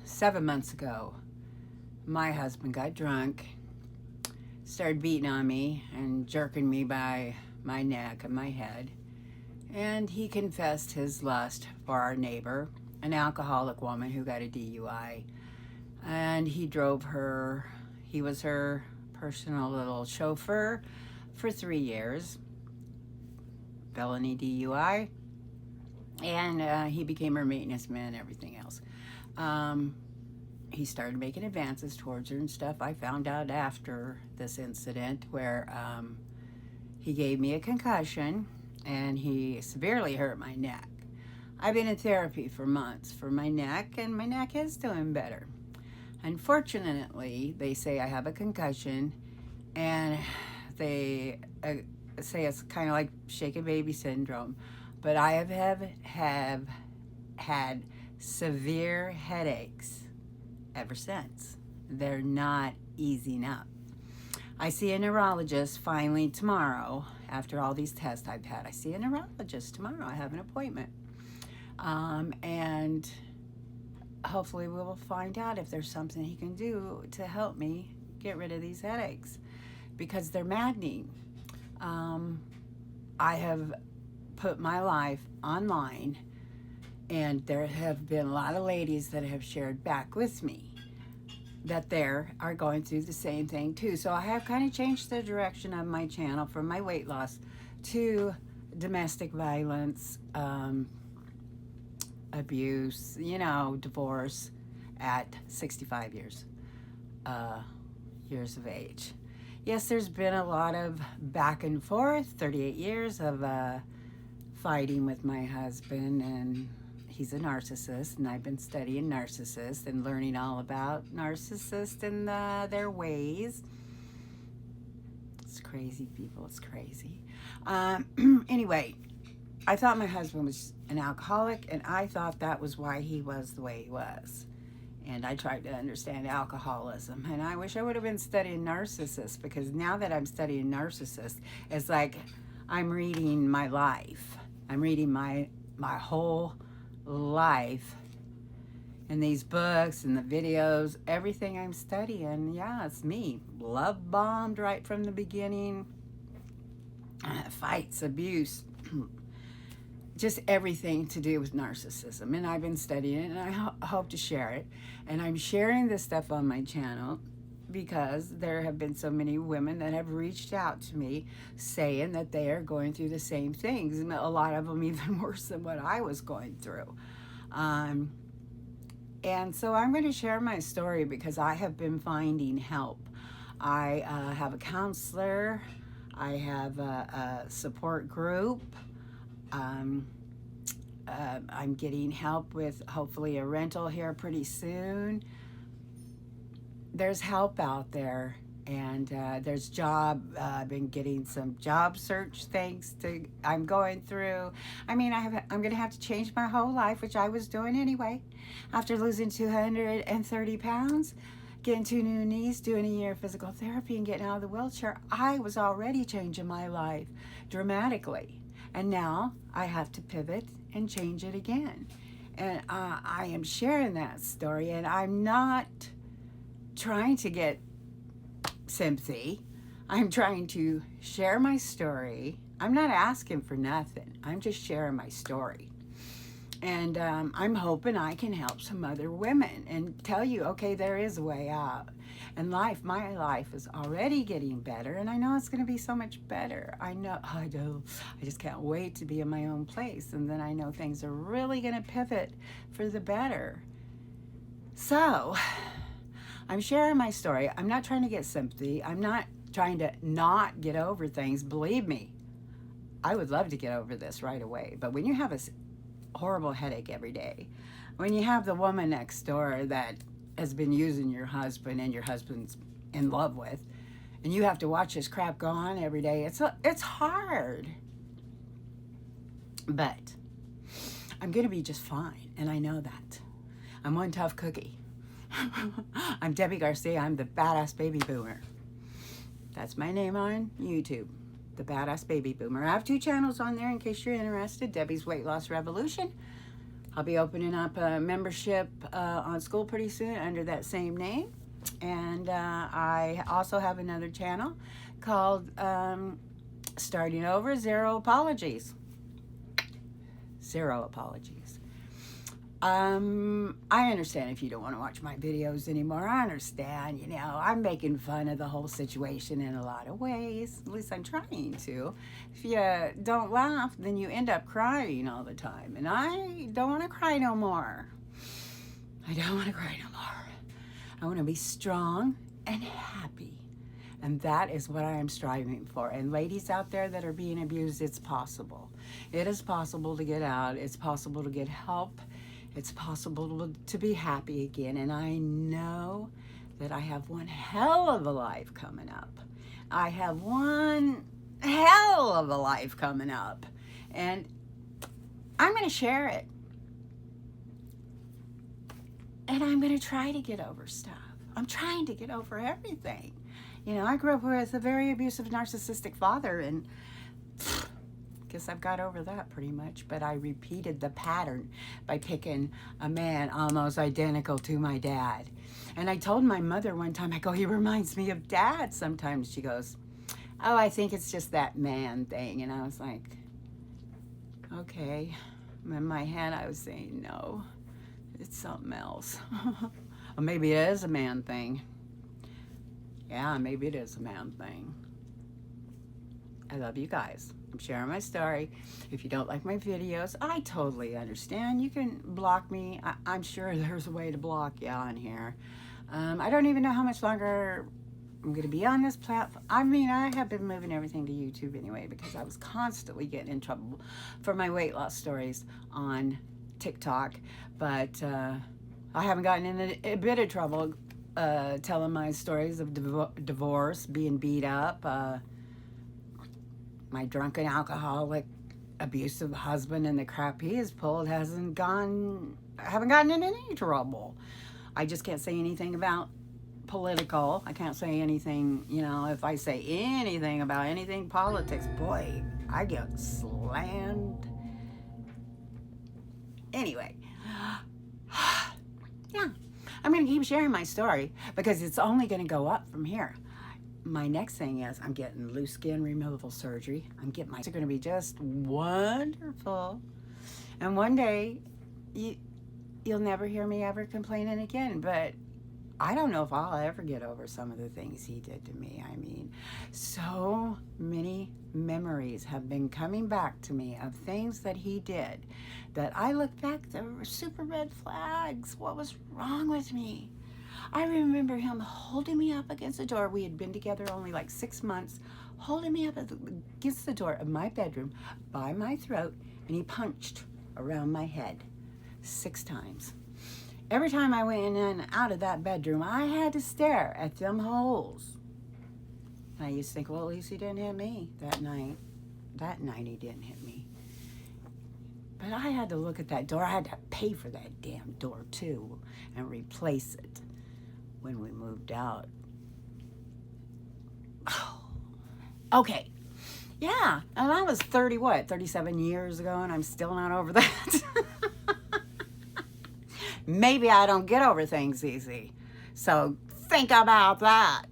7 months ago, my husband got drunk, started beating on me and jerking me by my neck and my head. And he confessed his lust for our neighbor, an alcoholic woman who got a DUI. And he drove her, he was her personal little chauffeur for 3 years, felony DUI. And he became her maintenance man and everything else. He started making advances towards her and stuff. I found out after this incident where he gave me a concussion and he severely hurt my neck. I've been in therapy for months for my neck, and my neck is doing better. Unfortunately, they say I have a concussion, and they say it's kind of like shake a baby syndrome. But I have had severe headaches ever since. They're not easing up. I see a neurologist finally tomorrow. After all these tests I've had, I see a neurologist tomorrow. I have an appointment. And hopefully we will find out if there's something he can do to help me get rid of these headaches, because they're maddening. I have put my life online, and there have been a lot of ladies that have shared back with me that they are going through the same thing too. So I have kind of changed the direction of my channel from my weight loss to domestic violence, abuse, divorce at 65 years of age. Yes, there's been a lot of back and forth, 38 years of fighting with my husband, and he's a narcissist, and I've been studying narcissists and learning all about narcissists and their ways. It's crazy, people. It's crazy. Anyway, I thought my husband was an alcoholic, and I thought that was why he was the way he was. And I tried to understand alcoholism, and I wish I would have been studying narcissists, because now that I'm studying narcissists, it's like I'm reading my life. I'm reading my whole life in these books and the videos, everything I'm studying. Yeah, it's me. Love bombed right from the beginning. Fights, abuse, just everything to do with narcissism. And I've been studying it, and I hope to share it. And I'm sharing this stuff on my channel because there have been so many women that have reached out to me saying that they are going through the same things, and a lot of them even worse than what I was going through. And so I'm going to share my story because I have been finding help. I have a counselor. I have a support group. I'm getting help with hopefully a rental here pretty soon. There's help out there, and there's I've been getting some job search things I'm going through. I mean, I'm going to have to change my whole life, which I was doing anyway. After losing 230 pounds, getting 2 new knees, doing a year of physical therapy, and getting out of the wheelchair, I was already changing my life dramatically. And now I have to pivot and change it again. And I am sharing that story, and I'm not trying to get sympathy. I'm trying to share my story. I'm not asking for nothing. I'm just sharing my story. And I'm hoping I can help some other women and tell you, okay, there is a way out. And my life is already getting better, and I know it's going to be so much better. I just can't wait to be in my own place. And then I know things are really going to pivot for the better. So I'm sharing my story. I'm not trying to get sympathy. I'm not trying to not get over things. Believe me, I would love to get over this right away. But when you have a horrible headache every day, when you have the woman next door that has been using your husband and your husband's in love with, and you have to watch this crap go on every day, it's hard. But I'm going to be just fine, and I know that. I'm one tough cookie. I'm Debbie Garcia. I'm the Badass Baby Boomer. That's my name on YouTube, the Badass Baby Boomer. I have 2 channels on there in case you're interested. Debbie's Weight Loss Revolution. I'll be opening up a membership on school pretty soon under that same name. And I also have another channel called Starting Over, Zero Apologies. Zero apologies. I understand if you don't want to watch my videos anymore. I understand, you know, I'm making fun of the whole situation in a lot of ways. At least I'm trying to. If you don't laugh, then you end up crying all the time. And I don't want to cry no more. I don't want to cry no more. I want to be strong and happy. And that is what I am striving for. And ladies out there that are being abused, it's possible. It is possible to get out. It's possible to get help. It's possible to be happy again. And I know that I have one hell of a life coming up. I have one hell of a life coming up. And I'm going to share it. And I'm going to try to get over stuff. I'm trying to get over everything. You know, I grew up with a very abusive, narcissistic father, and guess I've got over that pretty much. But I repeated the pattern by picking a man almost identical to my dad. And I told my mother one time, I go, he reminds me of Dad sometimes. She goes, oh, I think it's just that man thing. And I was like, okay. In my head, I was saying, no, it's something else. Or maybe it is a man thing. Yeah, maybe it is a man thing. I love you guys. I'm sharing my story. If you don't like my videos, I totally understand. You can block me. I'm sure there's a way to block you on here. I don't even know how much longer I'm going to be on this platform. I mean, I have been moving everything to YouTube anyway because I was constantly getting in trouble for my weight loss stories on TikTok. But I haven't gotten in a bit of trouble telling my stories of divorce, being beat up, my drunken, alcoholic, abusive husband, and the crap he has pulled I haven't gotten in any trouble. I just can't say anything about political. I can't say anything, you know, if I say anything about anything politics, boy, I get slammed. Anyway, yeah. I'm going to keep sharing my story because it's only going to go up from here. My next thing is I'm getting loose skin removal surgery. It's going to be just wonderful. And one day, you'll never hear me ever complaining again. But I don't know if I'll ever get over some of the things he did to me. I mean, so many memories have been coming back to me of things that he did that I look back, there were super red flags. What was wrong with me? I remember him holding me up against the door. We had been together only like 6 months, holding me up against the door of my bedroom by my throat, and he punched around my head 6 times. Every time I went in and out of that bedroom, I had to stare at them holes. And I used to think, well, at least he didn't hit me that night. That night he didn't hit me. But I had to look at that door. I had to pay for that damn door, too, and replace it when we moved out. Oh. Okay. Yeah, and I was 37 years ago, and I'm still not over that. Maybe I don't get over things easy. So think about that.